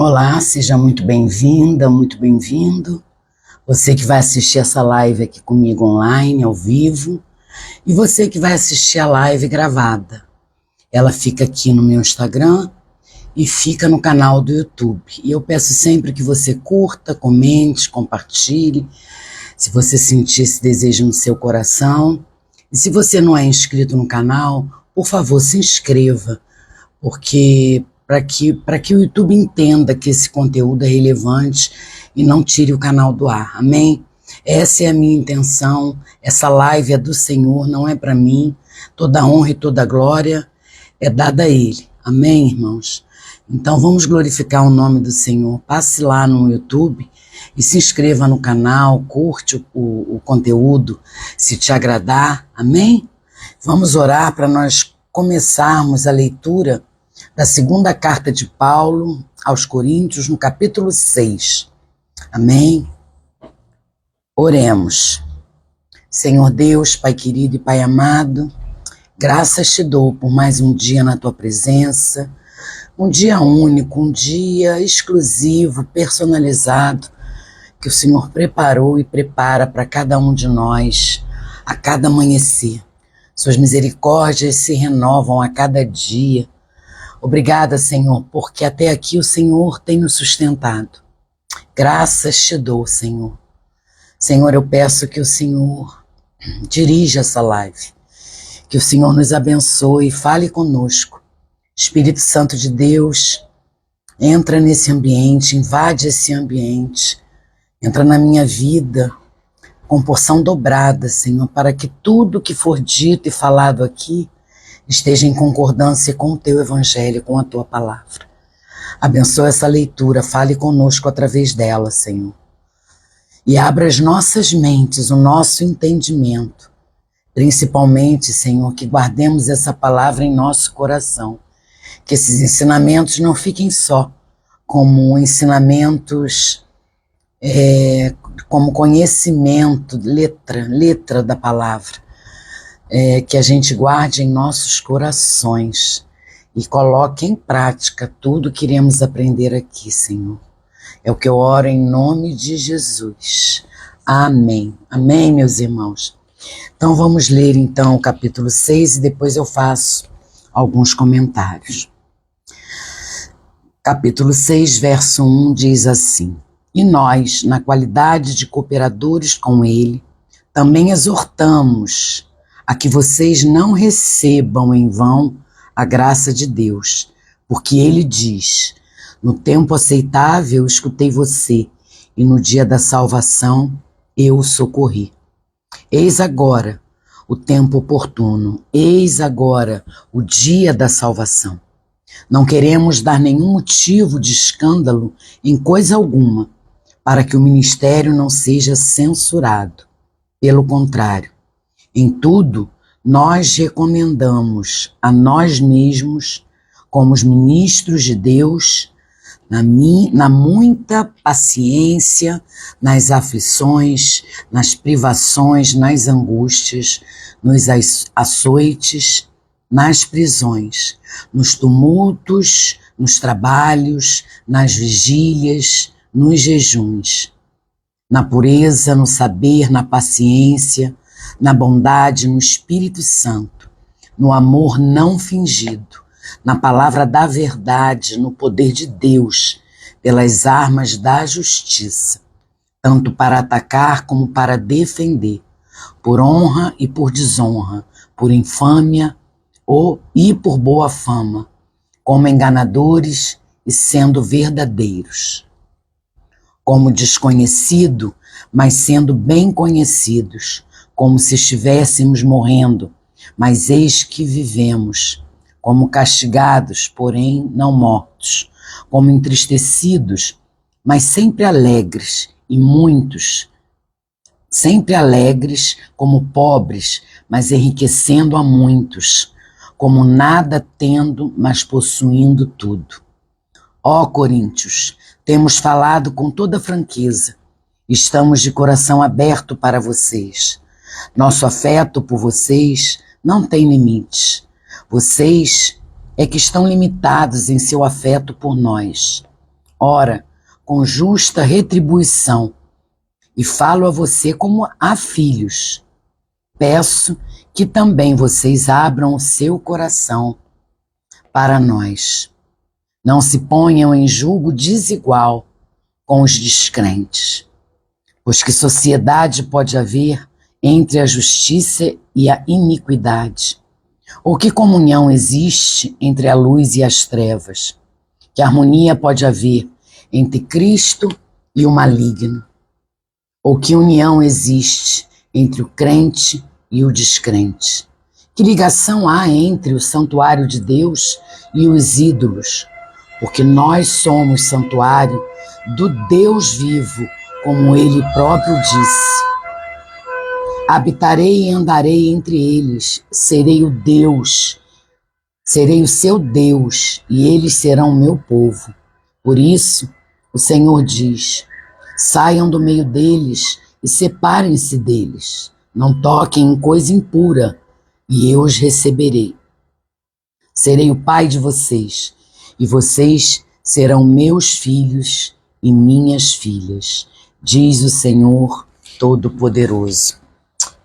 Olá, seja muito bem-vinda, muito bem-vindo. Você que vai assistir essa live aqui comigo online, ao vivo, e você que vai assistir a live gravada. Ela fica aqui no meu Instagram e fica no canal do YouTube. E eu peço sempre que você curta, comente, compartilhe, se você sentir esse desejo no seu coração. E se você não é inscrito no canal, por favor, se inscreva, porque para que o YouTube entenda que esse conteúdo é relevante e não tire o canal do ar, amém? Essa é a minha intenção, essa live é do Senhor, não é para mim, toda honra e toda glória é dada a Ele, amém, irmãos? Então vamos glorificar o nome do Senhor, passe lá no YouTube e se inscreva no canal, curte o conteúdo, se te agradar, amém? Vamos orar para nós começarmos a leitura da segunda carta de Paulo aos Coríntios, no capítulo 6. Amém? Oremos. Senhor Deus, Pai querido e Pai amado, graças te dou por mais um dia na tua presença, um dia único, um dia exclusivo, personalizado, que o Senhor preparou e prepara para cada um de nós a cada amanhecer. Suas misericórdias se renovam a cada dia. Obrigada, Senhor, porque até aqui o Senhor tem nos sustentado. Graças te dou, Senhor. Senhor, eu peço que o Senhor dirija essa live, que o Senhor nos abençoe e fale conosco. Espírito Santo de Deus, entra nesse ambiente, invade esse ambiente, entra na minha vida com porção dobrada, Senhor, para que tudo que for dito e falado aqui esteja em concordância com o teu evangelho, com a tua palavra. Abençoa essa leitura, fale conosco através dela, Senhor. E abra as nossas mentes, o nosso entendimento. Principalmente, Senhor, que guardemos essa palavra em nosso coração. Que esses ensinamentos não fiquem só como ensinamentos, como conhecimento, letra da palavra. Que a gente guarde em nossos corações e coloque em prática tudo que iremos aprender aqui, Senhor. É o que eu oro em nome de Jesus. Amém. Amém, meus irmãos. Então vamos ler então o capítulo 6 e depois eu faço alguns comentários. Capítulo 6, verso 1 diz assim: E nós, na qualidade de cooperadores com ele, também exortamos a que vocês não recebam em vão a graça de Deus, porque ele diz: no tempo aceitável escutei você, e no dia da salvação eu o socorri. Eis agora o tempo oportuno, eis agora o dia da salvação. Não queremos dar nenhum motivo de escândalo em coisa alguma, para que o ministério não seja censurado. Pelo contrário, em tudo, nós recomendamos a nós mesmos, como os ministros de Deus, na muita paciência, nas aflições, nas privações, nas angústias, nos açoites, nas prisões, nos tumultos, nos trabalhos, nas vigílias, nos jejuns, na pureza, no saber, na paciência, na bondade, no Espírito Santo, no amor não fingido, na palavra da verdade, no poder de Deus, pelas armas da justiça, tanto para atacar como para defender, por honra e por desonra, por infâmia e por boa fama, como enganadores e sendo verdadeiros, como desconhecido, mas sendo bem conhecidos, como se estivéssemos morrendo, mas eis que vivemos, como castigados, porém não mortos, como entristecidos, mas sempre alegres, e muitos, sempre alegres, como pobres, mas enriquecendo a muitos, como nada tendo, mas possuindo tudo. Ó Coríntios, temos falado com toda franqueza, estamos de coração aberto para vocês. Nosso afeto por vocês não tem limites. Vocês é que estão limitados em seu afeto por nós. ora, com justa retribuição, e falo a você como a filhos. Peço que também vocês abram o seu coração para nós. Não se ponham em julgo desigual com os descrentes, pois que sociedade pode haver entre a justiça e a iniquidade? Ou que comunhão existe entre a luz e as trevas? Que harmonia pode haver entre Cristo e o maligno? Ou que união existe entre o crente e o descrente? Que ligação há entre o santuário de Deus e os ídolos? Porque nós somos santuário do Deus vivo, como ele próprio disse. Habitarei e andarei entre eles, serei o seu Deus, e eles serão o meu povo. Por isso, o Senhor diz: saiam do meio deles e separem-se deles. Não toquem em coisa impura, e eu os receberei. Serei o pai de vocês, e vocês serão meus filhos e minhas filhas, diz o Senhor Todo-Poderoso.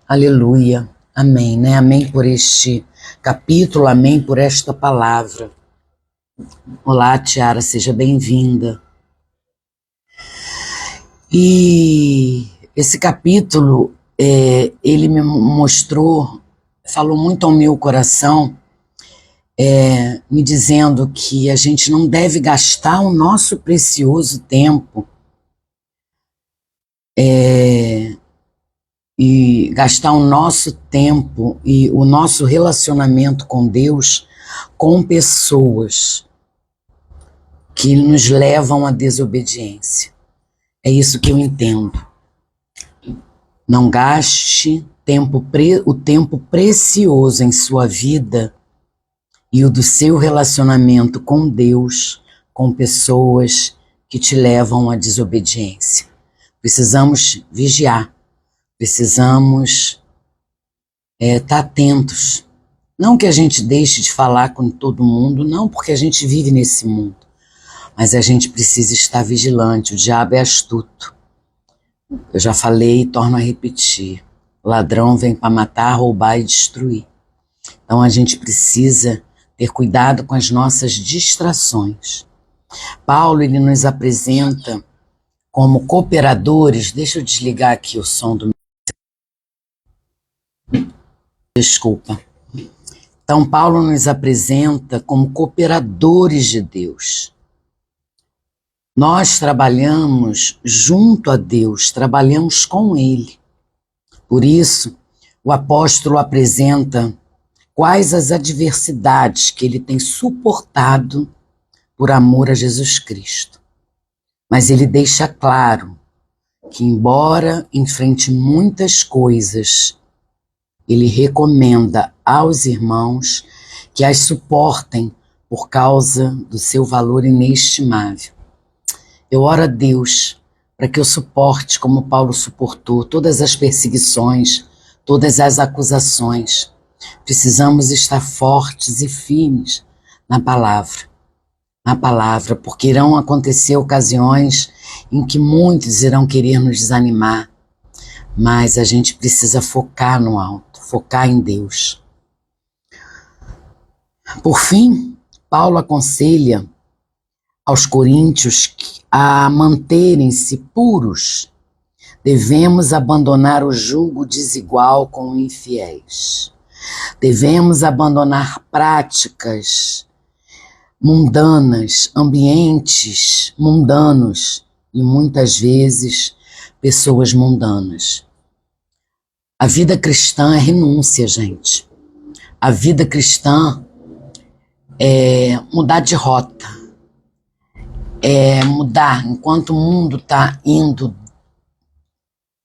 Aleluia, amém, né? Amém por este capítulo, amém por esta palavra. Olá, Tiara, seja bem-vinda. E esse capítulo, ele me mostrou, falou muito ao meu coração, me dizendo que a gente não deve gastar o nosso precioso tempo e gastar o nosso tempo e o nosso relacionamento com Deus com pessoas que nos levam à desobediência. É isso que eu entendo. Não gaste o tempo precioso em sua vida e o do seu relacionamento com Deus com pessoas que te levam à desobediência. Precisamos vigiar. Precisamos estar atentos. Não que a gente deixe de falar com todo mundo, não, porque a gente vive nesse mundo. Mas a gente precisa estar vigilante. O diabo é astuto. Eu já falei e torno a repetir. O ladrão vem para matar, roubar e destruir. Então a gente precisa ter cuidado com as nossas distrações. Paulo, ele nos apresenta como cooperadores. Deixa eu desligar aqui o som do... Desculpa. Então, Paulo nos apresenta como cooperadores de Deus. Nós trabalhamos junto a Deus, trabalhamos com Ele. Por isso, o apóstolo apresenta quais as adversidades que ele tem suportado por amor a Jesus Cristo. Mas ele deixa claro que, embora enfrente muitas coisas, ele recomenda aos irmãos que as suportem por causa do seu valor inestimável. Eu oro a Deus para que eu suporte, como Paulo suportou, todas as perseguições, todas as acusações. Precisamos estar fortes e firmes na palavra, porque irão acontecer ocasiões em que muitos irão querer nos desanimar, mas a gente precisa focar no alto, focar em Deus. Por fim, Paulo aconselha aos coríntios a manterem-se puros. Devemos abandonar o jugo desigual com infiéis. Devemos abandonar práticas mundanas, ambientes mundanos e muitas vezes pessoas mundanas. A vida cristã é renúncia, gente. A vida cristã é mudar de rota. É mudar. Enquanto o mundo está indo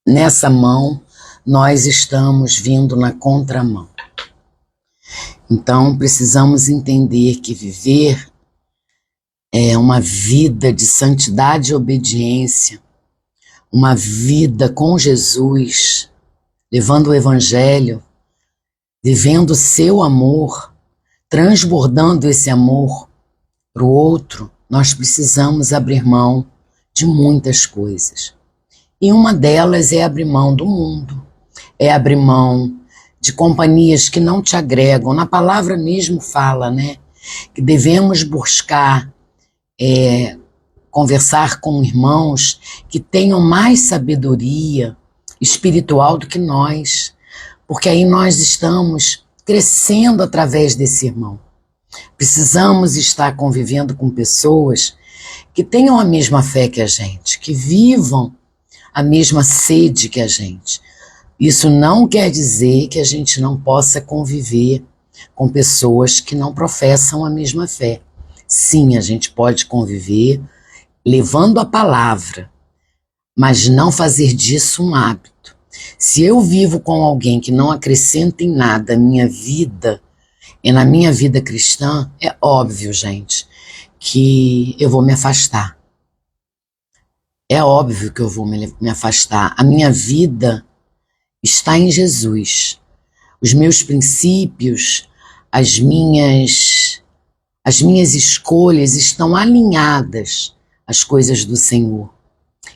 nessa mão, nós estamos vindo na contramão. Então, precisamos entender que viver é uma vida de santidade e obediência, uma vida com Jesus, levando o Evangelho, vivendo o seu amor, transbordando esse amor para o outro, nós precisamos abrir mão de muitas coisas. E uma delas é abrir mão do mundo, é abrir mão de companhias que não te agregam. Na palavra mesmo fala, né, que devemos buscar conversar com irmãos que tenham mais sabedoria espiritual do que nós, porque aí nós estamos crescendo através desse irmão. Precisamos estar convivendo com pessoas que tenham a mesma fé que a gente, que vivam a mesma sede que a gente. Isso não quer dizer que a gente não possa conviver com pessoas que não professam a mesma fé. Sim, a gente pode conviver levando a palavra, mas não fazer disso um hábito. Se eu vivo com alguém que não acrescenta em nada a minha vida, e na minha vida cristã, é óbvio, gente, que eu vou me afastar. É óbvio que eu vou me afastar. A minha vida está em Jesus. Os meus princípios, as minhas escolhas estão alinhadas às coisas do Senhor.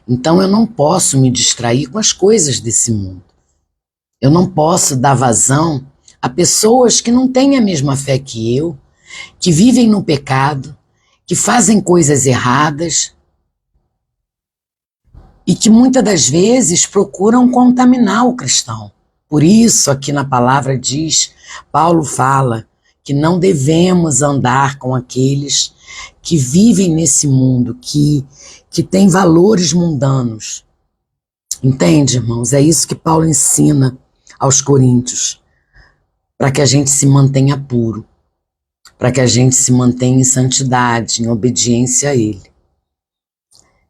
Então eu não posso me distrair com as coisas desse mundo. Eu não posso dar vazão a pessoas que não têm a mesma fé que eu, que vivem no pecado, que fazem coisas erradas e que muitas das vezes procuram contaminar o cristão. Por isso, aqui na palavra diz, Paulo fala que não devemos andar com aqueles que vivem nesse mundo, que têm valores mundanos. Entende, irmãos? É isso que Paulo ensina aos coríntios, para que a gente se mantenha puro, para que a gente se mantenha em santidade, em obediência a Ele,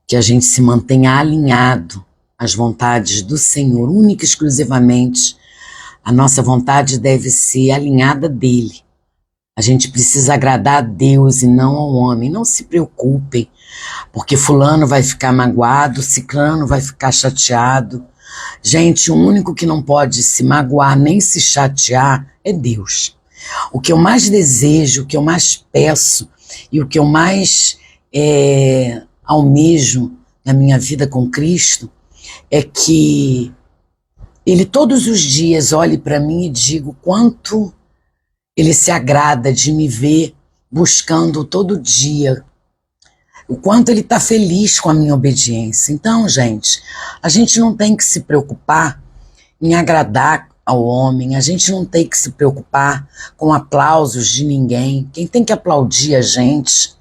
que a gente se mantenha alinhado às vontades do Senhor, única e exclusivamente. A nossa vontade deve ser alinhada dele. A gente precisa agradar a Deus e não ao homem. Não se preocupem, porque fulano vai ficar magoado, ciclano vai ficar chateado. Gente, o único que não pode se magoar nem se chatear é Deus. O que eu mais desejo, o que eu mais peço e o que eu mais almejo na minha vida com Cristo é que Ele todos os dias olhe para mim e diga o quanto Ele se agrada de me ver buscando todo dia, o quanto Ele está feliz com a minha obediência. Então, gente, a gente não tem que se preocupar em agradar ao homem, a gente não tem que se preocupar com aplausos de ninguém. Quem tem que aplaudir a gente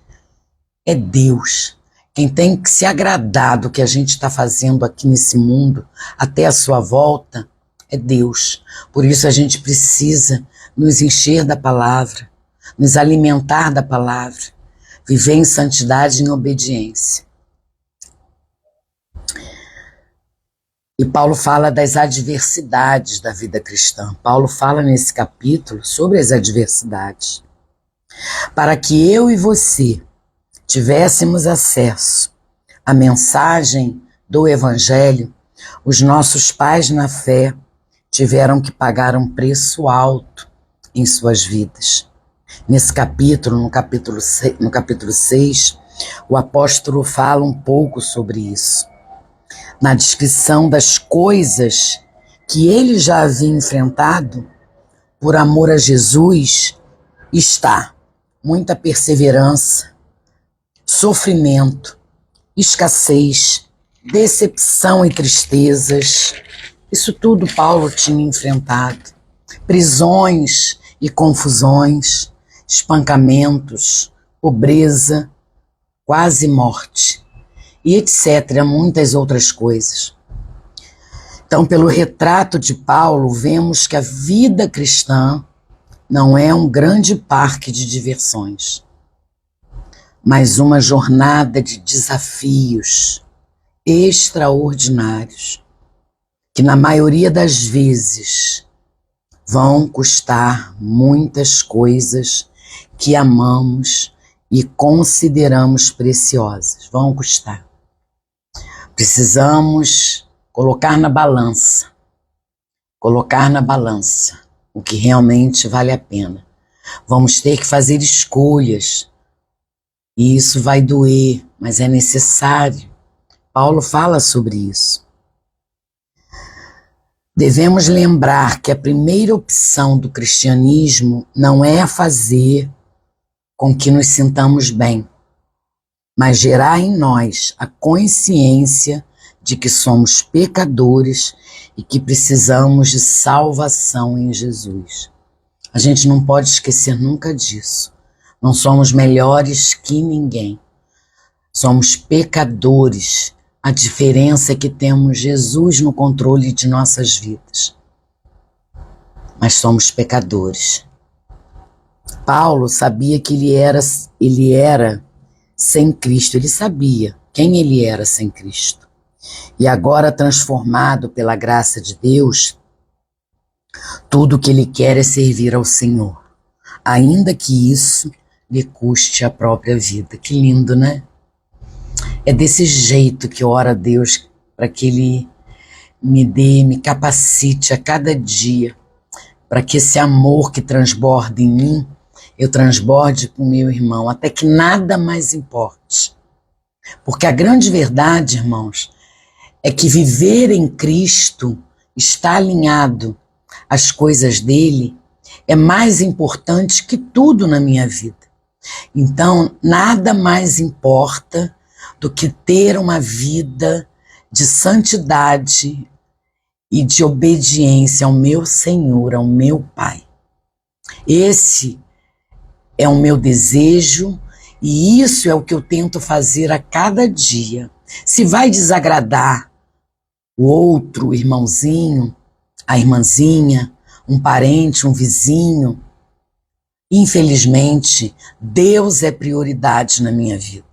é Deus. Quem tem que se agradar do que a gente está fazendo aqui nesse mundo, até a sua volta, é Deus. Por isso a gente precisa nos encher da palavra, nos alimentar da palavra, viver em santidade e em obediência. E Paulo fala das adversidades da vida cristã. Paulo fala nesse capítulo sobre as adversidades. Para que eu e você tivéssemos acesso à mensagem do Evangelho, os nossos pais na fé tiveram que pagar um preço alto em suas vidas. Nesse capítulo, no capítulo 6, o apóstolo fala um pouco sobre isso. Na descrição das coisas que ele já havia enfrentado, por amor a Jesus, está muita perseverança, sofrimento, escassez, decepção e tristezas. Isso tudo Paulo tinha enfrentado. Prisões e confusões, espancamentos, pobreza, quase morte, e etc., muitas outras coisas. Então, pelo retrato de Paulo, vemos que a vida cristã não é um grande parque de diversões, mas uma jornada de desafios extraordinários, que na maioria das vezes vão custar muitas coisas que amamos e consideramos preciosas. Vão custar. Precisamos colocar na balança o que realmente vale a pena. Vamos ter que fazer escolhas E isso vai doer, mas é necessário. Paulo fala sobre isso. Devemos lembrar que a primeira opção do cristianismo não é fazer com que nos sintamos bem, mas gerar em nós a consciência de que somos pecadores e que precisamos de salvação em Jesus. A gente não pode esquecer nunca disso. Não somos melhores que ninguém. Somos pecadores. A diferença é que temos Jesus no controle de nossas vidas. Mas somos pecadores. Paulo sabia que ele era sem Cristo. Ele sabia quem ele era sem Cristo. E agora, transformado pela graça de Deus, tudo o que ele quer é servir ao Senhor, ainda que isso lhe custe a própria vida. Que lindo, né? É desse jeito que eu oro a Deus para que Ele me capacite a cada dia, para que esse amor que transborda em mim, eu transborde com o meu irmão, até que nada mais importe. Porque a grande verdade, irmãos, é que viver em Cristo, estar alinhado às coisas dele, é mais importante que tudo na minha vida. Então, nada mais importa do que ter uma vida de santidade e de obediência ao meu Senhor, ao meu Pai. Esse é o meu desejo e isso é o que eu tento fazer a cada dia. Se vai desagradar o outro irmãozinho, a irmãzinha, um parente, um vizinho, infelizmente, Deus é prioridade na minha vida.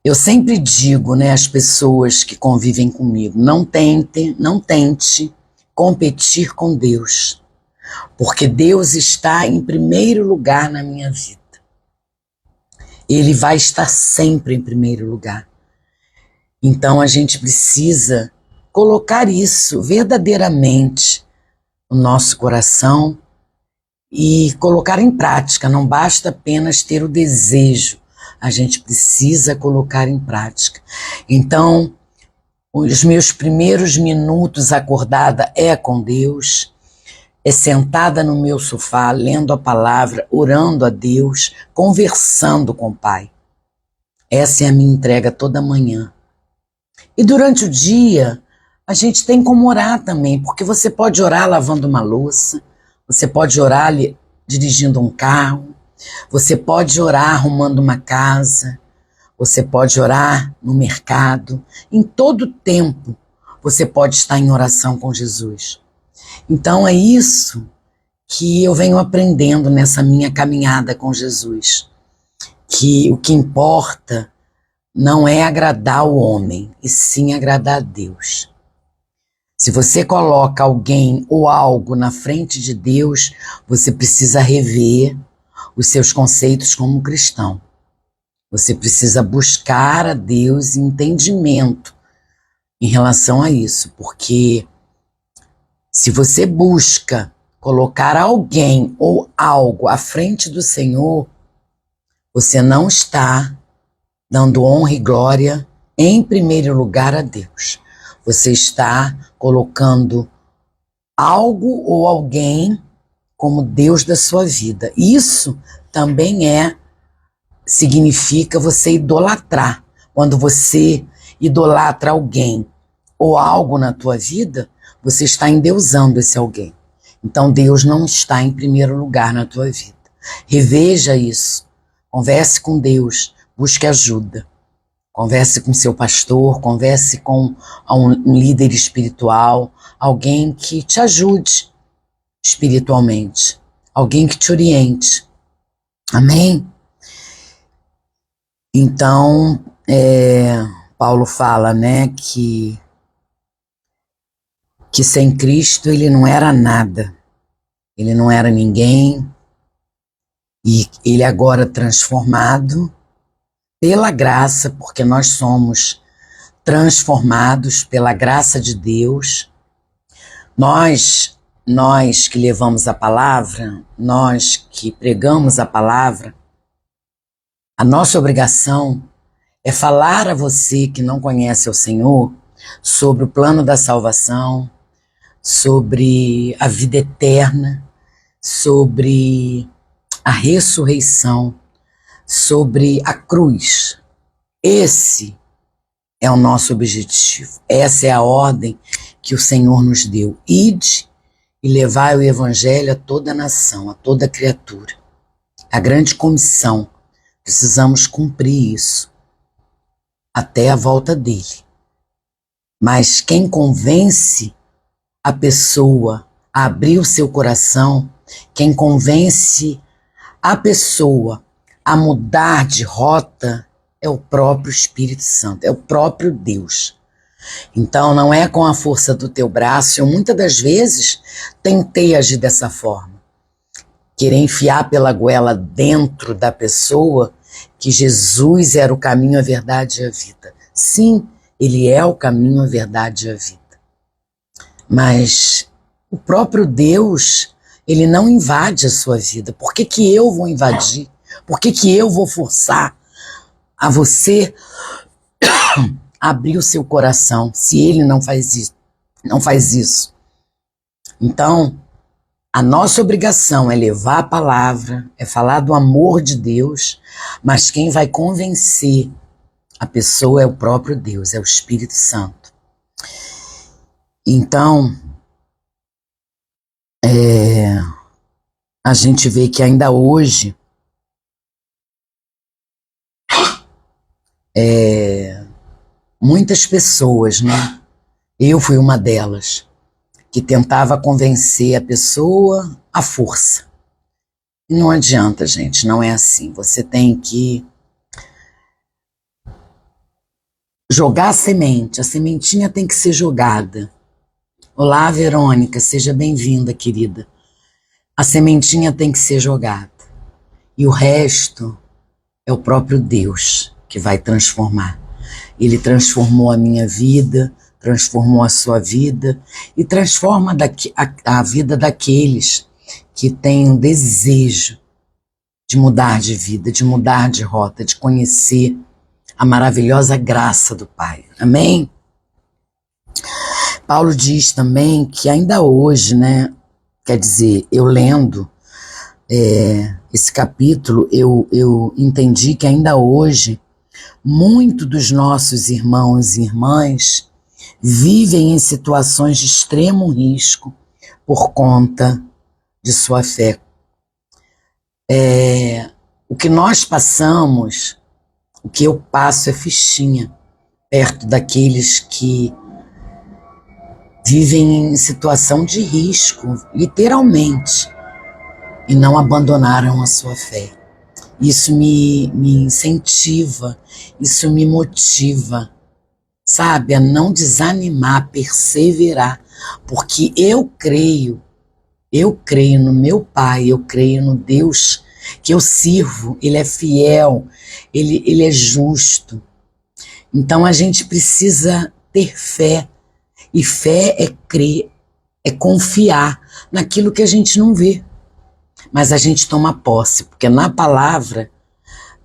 Eu sempre digo, né, às pessoas que convivem comigo, não tente competir com Deus, porque Deus está em primeiro lugar na minha vida. Ele vai estar sempre em primeiro lugar. Então a gente precisa colocar isso verdadeiramente no nosso coração e colocar em prática. Não basta apenas ter o desejo, a gente precisa colocar em prática. Então, os meus primeiros minutos acordada é com Deus, é sentada no meu sofá, lendo a palavra, orando a Deus, conversando com o Pai. Essa é a minha entrega toda manhã. E durante o dia, a gente tem como orar também, porque você pode orar lavando uma louça, você pode orar dirigindo um carro, você pode orar arrumando uma casa, você pode orar no mercado. Em todo tempo, você pode estar em oração com Jesus. Então é isso que eu venho aprendendo nessa minha caminhada com Jesus. Que o que importa não é agradar o homem, e sim agradar a Deus. Se você coloca alguém ou algo na frente de Deus, você precisa rever os seus conceitos como cristão. Você precisa buscar a Deus entendimento em relação a isso, porque se você busca colocar alguém ou algo à frente do Senhor, você não está dando honra e glória em primeiro lugar a Deus. Você está colocando algo ou alguém como Deus da sua vida. Isso também significa você idolatrar. Quando você idolatra alguém ou algo na tua vida, você está endeusando esse alguém. Então Deus não está em primeiro lugar na tua vida. Reveja isso. Converse com Deus, busque ajuda. Converse com seu pastor, converse com um líder espiritual, alguém que te ajude espiritualmente, alguém que te oriente. Amém? Então, Paulo fala, né, que sem Cristo ele não era nada, ele não era ninguém, e ele agora transformado pela graça, porque nós somos transformados pela graça de Deus. Nós que levamos a palavra, nós que pregamos a palavra A nossa obrigação é falar a você que não conhece o Senhor sobre o plano da salvação, sobre a vida eterna, sobre a ressurreição, sobre a cruz. Esse é o nosso objetivo. Essa é a ordem que o Senhor nos deu. Ide e levai o evangelho a toda nação, a toda criatura. A grande comissão. Precisamos cumprir isso até a volta dele. Mas quem convence a pessoa a abrir o seu coração, quem convence a pessoa a mudar de rota é o próprio Espírito Santo, é o próprio Deus. Então não é com a força do teu braço. Eu muitas das vezes tentei agir dessa forma, querer enfiar pela goela dentro da pessoa que Jesus era o caminho, a verdade e a vida. Sim, ele é o caminho, a verdade e a vida. Mas o próprio Deus, ele não invade a sua vida. Por que que eu vou invadir? Por que que eu vou forçar a você abrir o seu coração se ele não faz isso? Não faz isso. Então, a nossa obrigação é levar a palavra, é falar do amor de Deus, mas quem vai convencer a pessoa é o próprio Deus, é o Espírito Santo. Então, a gente vê que ainda hoje muitas pessoas, né? Eu fui uma delas, que tentava convencer a pessoa à força. E não adianta, gente, não é assim. Você tem que jogar a sementinha tem que ser jogada. Olá, Verônica, seja bem-vinda, querida. A sementinha tem que ser jogada. E o resto é o próprio Deus que vai transformar. Ele transformou a minha vida, transformou a sua vida e transforma a vida daqueles que têm um desejo de mudar de vida, de mudar de rota, de conhecer a maravilhosa graça do Pai. Amém? Paulo diz também que ainda hoje, né? Quer dizer, eu lendo esse capítulo, eu entendi que ainda hoje muitos dos nossos irmãos e irmãs vivem em situações de extremo risco por conta de sua fé. O que nós passamos, o que eu passo é fichinha perto daqueles que vivem em situação de risco, literalmente, e não abandonaram a sua fé. Isso me incentiva, isso me motiva, sabe, a não desanimar, a perseverar, porque eu creio no meu Pai, eu creio no Deus que eu sirvo, Ele é fiel, Ele é justo. Então a gente precisa ter fé, e fé é crer, é confiar naquilo que a gente não vê, mas a gente toma posse, porque na palavra,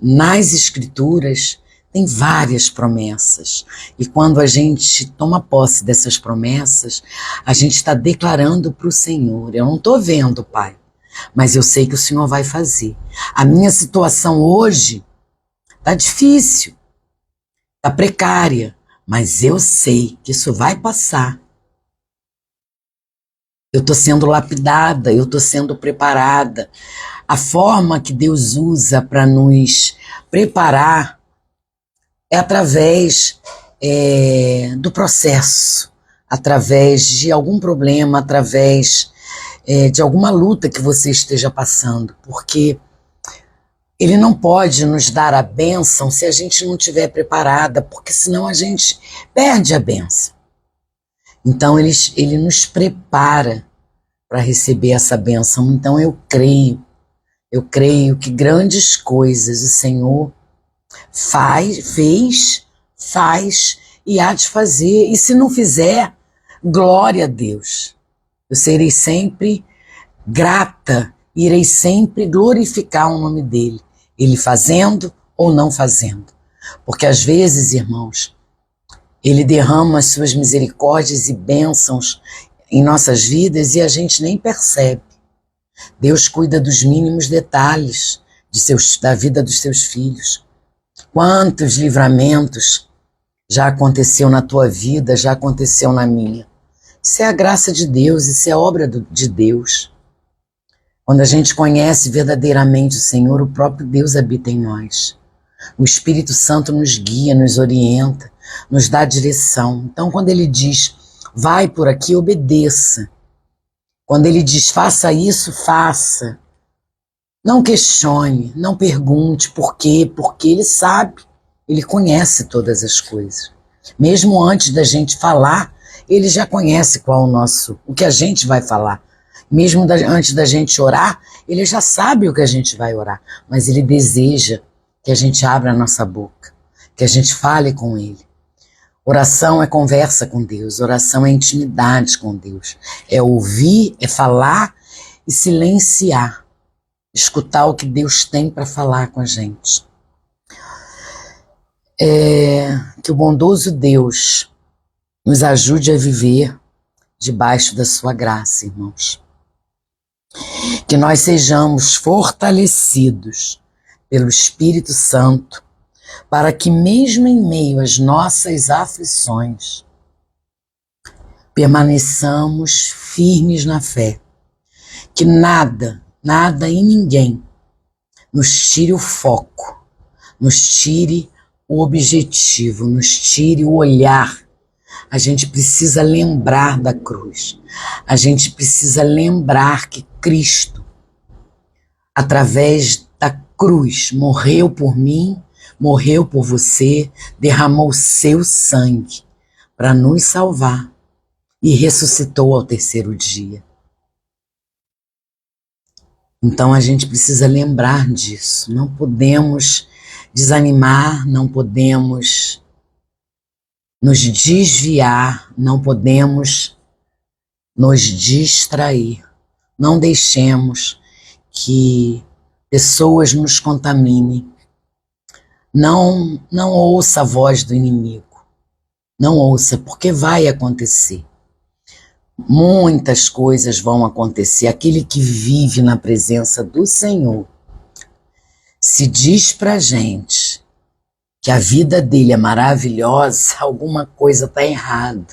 nas escrituras, tem várias promessas. E quando a gente toma posse dessas promessas, a gente está declarando para o Senhor: eu não estou vendo, Pai, mas eu sei que o Senhor vai fazer. A minha situação hoje está difícil, está precária, mas eu sei que isso vai passar. Eu estou sendo lapidada, eu estou sendo preparada. A forma que Deus usa para nos preparar é através do processo, através de algum problema, através de alguma luta que você esteja passando, porque Ele não pode nos dar a bênção se a gente não estiver preparada, porque senão a gente perde a bênção. Então ele nos prepara para receber essa bênção. Então eu creio que grandes coisas o Senhor fez e há de fazer. E se não fizer, glória a Deus. Eu serei sempre grata, irei sempre glorificar o nome dele. Ele fazendo ou não fazendo. Porque às vezes, irmãos, Ele derrama as suas misericórdias e bênçãos em nossas vidas e a gente nem percebe. Deus cuida dos mínimos detalhes da vida dos seus filhos. Quantos livramentos já aconteceu na tua vida, já aconteceu na minha. Isso é a graça de Deus, isso é obra de Deus. Quando a gente conhece verdadeiramente o Senhor, o próprio Deus habita em nós. O Espírito Santo nos guia, nos orienta, nos dá direção. Então, quando Ele diz, vai por aqui, obedeça. Quando Ele diz, faça isso, faça. Não questione, não pergunte por quê, porque Ele sabe, Ele conhece todas as coisas. Mesmo antes da gente falar, Ele já conhece o que a gente vai falar. Mesmo antes da gente orar, Ele já sabe o que a gente vai orar. Mas Ele deseja que a gente abra a nossa boca, que a gente fale com Ele. Oração é conversa com Deus, oração é intimidade com Deus. É ouvir, é falar e silenciar. Escutar o que Deus tem para falar com a gente. Que o bondoso Deus nos ajude a viver debaixo da sua graça, irmãos. Que nós sejamos fortalecidos pelo Espírito Santo, para que mesmo em meio às nossas aflições, permaneçamos firmes na fé. Que nada e ninguém nos tire o foco, nos tire o objetivo, nos tire o olhar. A gente precisa lembrar da cruz. A gente precisa lembrar que Cristo, através da cruz, morreu por mim, morreu por você, derramou seu sangue para nos salvar e ressuscitou ao terceiro dia. Então a gente precisa lembrar disso. Não podemos desanimar, não podemos nos desviar, não podemos nos distrair. Não deixemos que pessoas nos contaminem. Não ouça a voz do inimigo. Não ouça, porque vai acontecer. Muitas coisas vão acontecer. Aquele que vive na presença do Senhor, se diz pra gente que a vida dele é maravilhosa, alguma coisa está errada.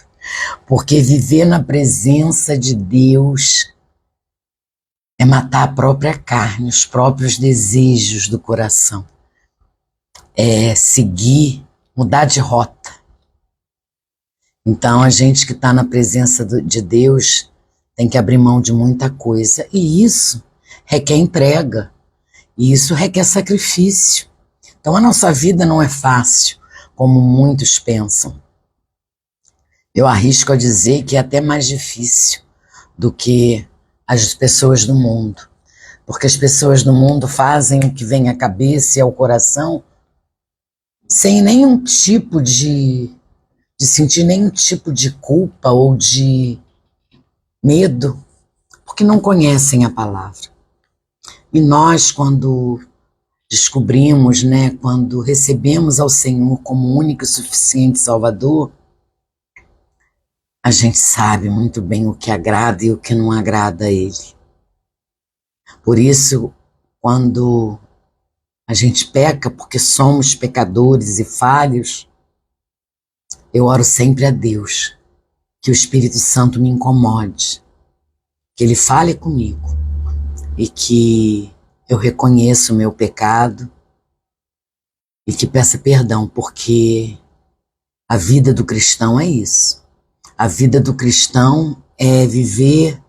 Porque viver na presença de Deus é matar a própria carne, os próprios desejos do coração. É seguir, mudar de rota. Então a gente que está na presença de Deus tem que abrir mão de muita coisa. E isso requer entrega. E isso requer sacrifício. Então a nossa vida não é fácil, como muitos pensam. Eu arrisco a dizer que é até mais difícil do que as pessoas do mundo. Porque as pessoas do mundo fazem o que vem à cabeça e ao coração sem nenhum tipo de sentir nenhum tipo de culpa ou de medo, porque não conhecem a palavra. E nós, quando descobrimos, quando recebemos ao Senhor como único e suficiente Salvador, a gente sabe muito bem o que agrada e o que não agrada a Ele. Por isso, quando a gente peca, porque somos pecadores e falhos, eu oro sempre a Deus, que o Espírito Santo me incomode, que Ele fale comigo e que eu reconheça o meu pecado e que peça perdão, porque a vida do cristão é isso. A vida do cristão é viver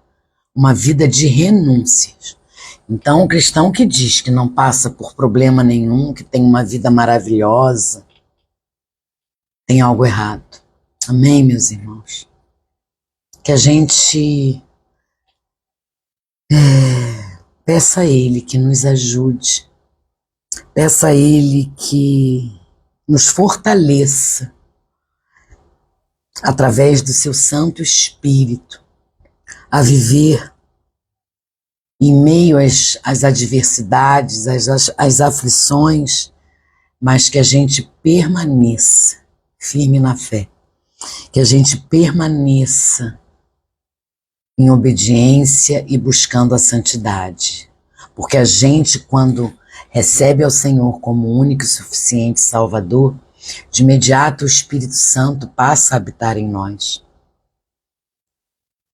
uma vida de renúncias. Então, o cristão que diz que não passa por problema nenhum, que tem uma vida maravilhosa, tem algo errado. Amém, meus irmãos? Que a gente peça a Ele que nos ajude, peça a Ele que nos fortaleça através do seu Santo Espírito a viver em meio às adversidades, às aflições, mas que a gente permaneça firme na fé, que a gente permaneça em obediência e buscando a santidade. Porque a gente, quando recebe ao Senhor como único e suficiente Salvador, de imediato o Espírito Santo passa a habitar em nós.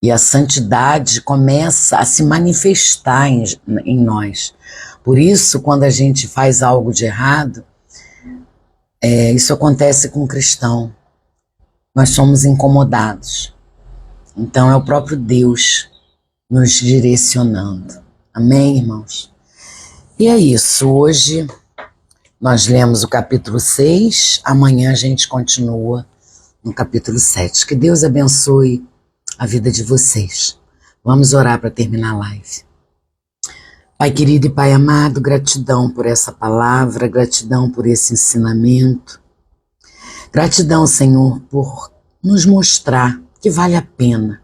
E a santidade começa a se manifestar em nós. Por isso, quando a gente faz algo de errado, isso acontece com o cristão. Nós somos incomodados. Então é o próprio Deus nos direcionando. Amém, irmãos? E é isso. Hoje nós lemos o capítulo 6. Amanhã a gente continua no capítulo 7. Que Deus abençoe a vida de vocês. Vamos orar para terminar a live. Pai querido e Pai amado, gratidão por essa palavra, gratidão por esse ensinamento. Gratidão, Senhor, por nos mostrar que vale a pena.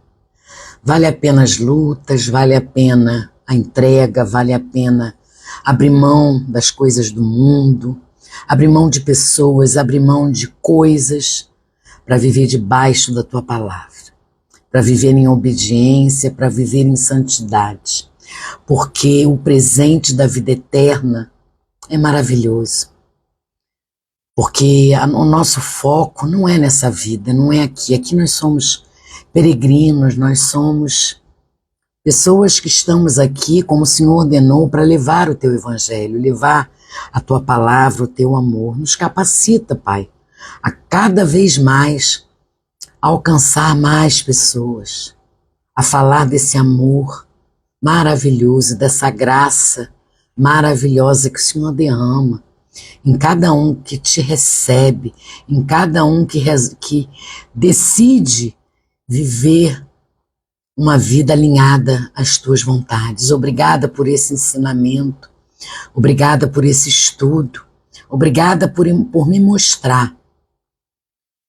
Vale a pena as lutas, vale a pena a entrega, vale a pena abrir mão das coisas do mundo, abrir mão de pessoas, abrir mão de coisas para viver debaixo da Tua palavra. Para viver em obediência, para viver em santidade, porque o presente da vida eterna é maravilhoso, porque o nosso foco não é nessa vida, não é aqui nós somos peregrinos, nós somos pessoas que estamos aqui como o Senhor ordenou para levar o Teu Evangelho, levar a Tua palavra, o Teu amor. Nos capacita, Pai, a cada vez mais a alcançar mais pessoas, a falar desse amor maravilhoso, dessa graça maravilhosa que o Senhor derrama em cada um que te recebe, em cada um que decide viver uma vida alinhada às Tuas vontades. Obrigada por esse ensinamento, obrigada por esse estudo, obrigada por me mostrar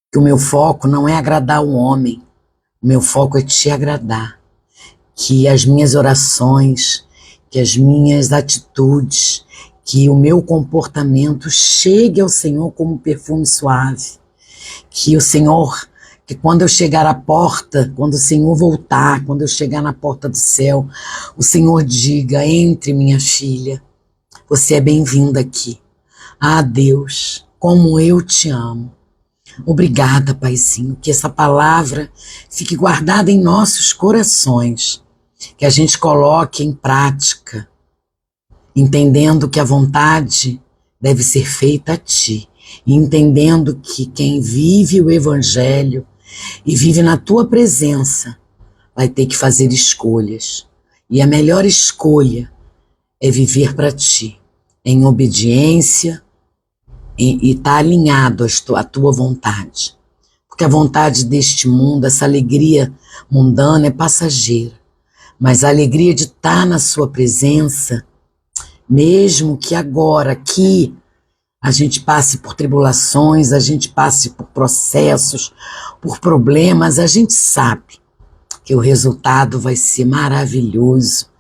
que o meu foco não é agradar o homem, o meu foco é Te agradar. Que as minhas orações, que as minhas atitudes, que o meu comportamento chegue ao Senhor como perfume suave. Que o Senhor, que quando eu chegar à porta, quando o Senhor voltar, quando eu chegar na porta do céu, o Senhor diga: entre, minha filha, você é bem-vinda aqui. Ah, Deus, como eu te amo. Obrigada, Paizinho, que essa palavra fique guardada em nossos corações, que a gente coloque em prática, entendendo que a vontade deve ser feita a Ti, e entendendo que quem vive o Evangelho e vive na Tua presença vai ter que fazer escolhas, e a melhor escolha é viver para Ti, em obediência, e estar alinhado à Tua vontade. Porque a vontade deste mundo, essa alegria mundana é passageira. Mas a alegria de estar na Sua presença, mesmo que agora, aqui, a gente passe por tribulações, a gente passe por processos, por problemas, a gente sabe que o resultado vai ser maravilhoso,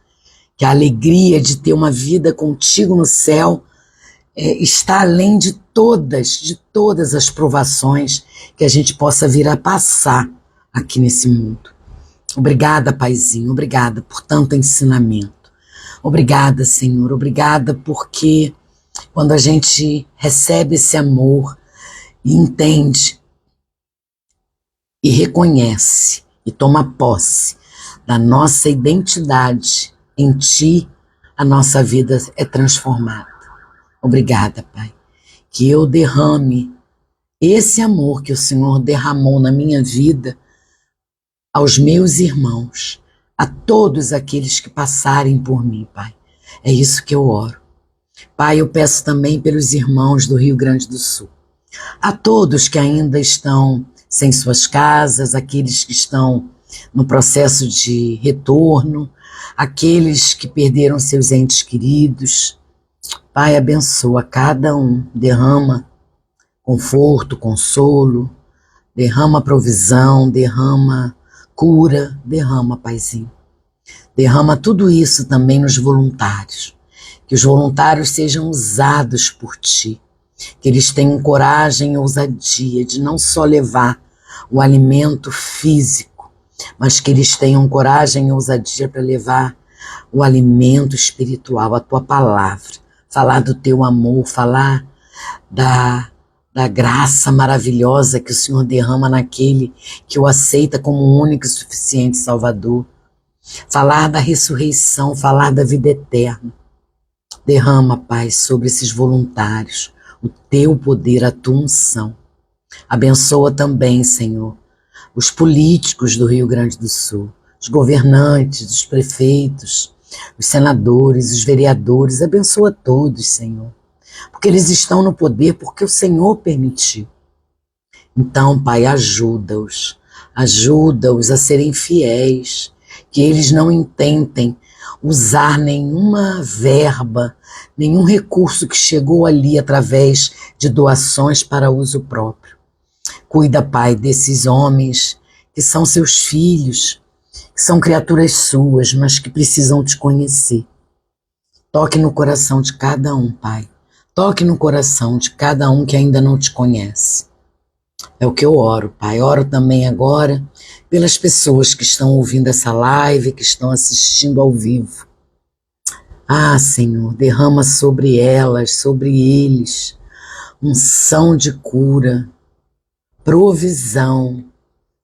que a alegria de ter uma vida contigo no céu está além de todas as provações que a gente possa vir a passar aqui nesse mundo. Obrigada, Paizinho, obrigada por tanto ensinamento. Obrigada, Senhor, obrigada porque quando a gente recebe esse amor e entende e reconhece e toma posse da nossa identidade em Ti, a nossa vida é transformada. Obrigada, Pai, que eu derrame esse amor que o Senhor derramou na minha vida aos meus irmãos, a todos aqueles que passarem por mim, Pai. É isso que eu oro. Pai, eu peço também pelos irmãos do Rio Grande do Sul, a todos que ainda estão sem suas casas, aqueles que estão no processo de retorno, aqueles que perderam seus entes queridos. Pai, abençoa cada um, derrama conforto, consolo, derrama provisão, derrama cura, derrama, Paizinho. Derrama tudo isso também nos voluntários, que os voluntários sejam usados por Ti, Que eles tenham coragem e ousadia de não só levar o alimento físico, mas que eles tenham coragem e ousadia para levar o alimento espiritual, a tua palavra, falar do teu amor, falar da graça maravilhosa que o Senhor derrama naquele que o aceita como o único e suficiente Salvador, falar da ressurreição, falar da vida eterna. Derrama, Pai, sobre esses voluntários o teu poder, a tua unção. Abençoa também, Senhor, os políticos do Rio Grande do Sul, os governantes, os prefeitos, os senadores, os vereadores. Abençoa todos, Senhor, porque eles estão no poder porque o Senhor permitiu. Então, Pai, ajuda-os a serem fiéis, que eles não intentem usar nenhuma verba, nenhum recurso que chegou ali através de doações para uso próprio. Cuida, Pai, desses homens que são seus filhos, que são criaturas suas, mas que precisam te conhecer. Toque no coração de cada um, Pai. Toque no coração de cada um que ainda não te conhece. É o que eu oro, Pai. Oro também agora pelas pessoas que estão ouvindo essa live, que estão assistindo ao vivo. Ah, Senhor, derrama sobre elas, sobre eles, unção de cura, provisão.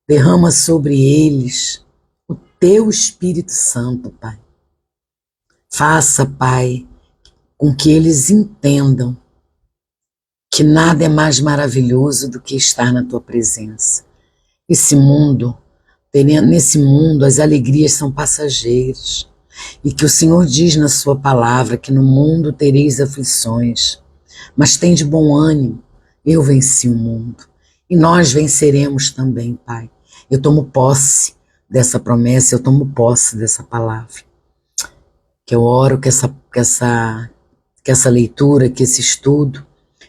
Derrama sobre eles o teu Espírito Santo, Pai. Faça, Pai, com que eles entendam que nada é mais maravilhoso do que estar na tua presença. Nesse mundo as alegrias são passageiras. E que o Senhor diz na sua palavra que no mundo tereis aflições, mas tem de bom ânimo, eu venci o mundo. E nós venceremos também, Pai. Eu tomo posse dessa promessa, eu tomo posse dessa palavra. Que eu oro que essa leitura, que esse estudo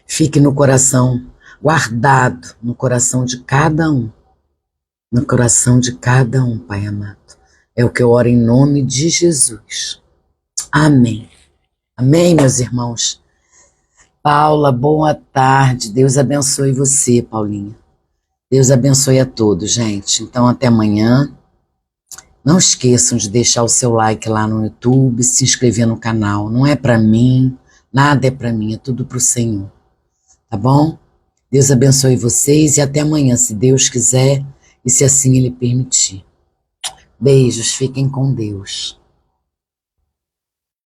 fique no coração, guardado no coração de cada um. No coração de cada um, Pai amado. É o que eu oro em nome de Jesus. Amém. Amém, meus irmãos. Paula, boa tarde. Deus abençoe você, Paulinha. Deus abençoe a todos, gente. Então, até amanhã. Não esqueçam de deixar o seu like lá no YouTube, se inscrever no canal. Não é para mim, nada é para mim, é tudo para o Senhor. Tá bom? Deus abençoe vocês e até amanhã, se Deus quiser e se assim Ele permitir. Beijos, fiquem com Deus.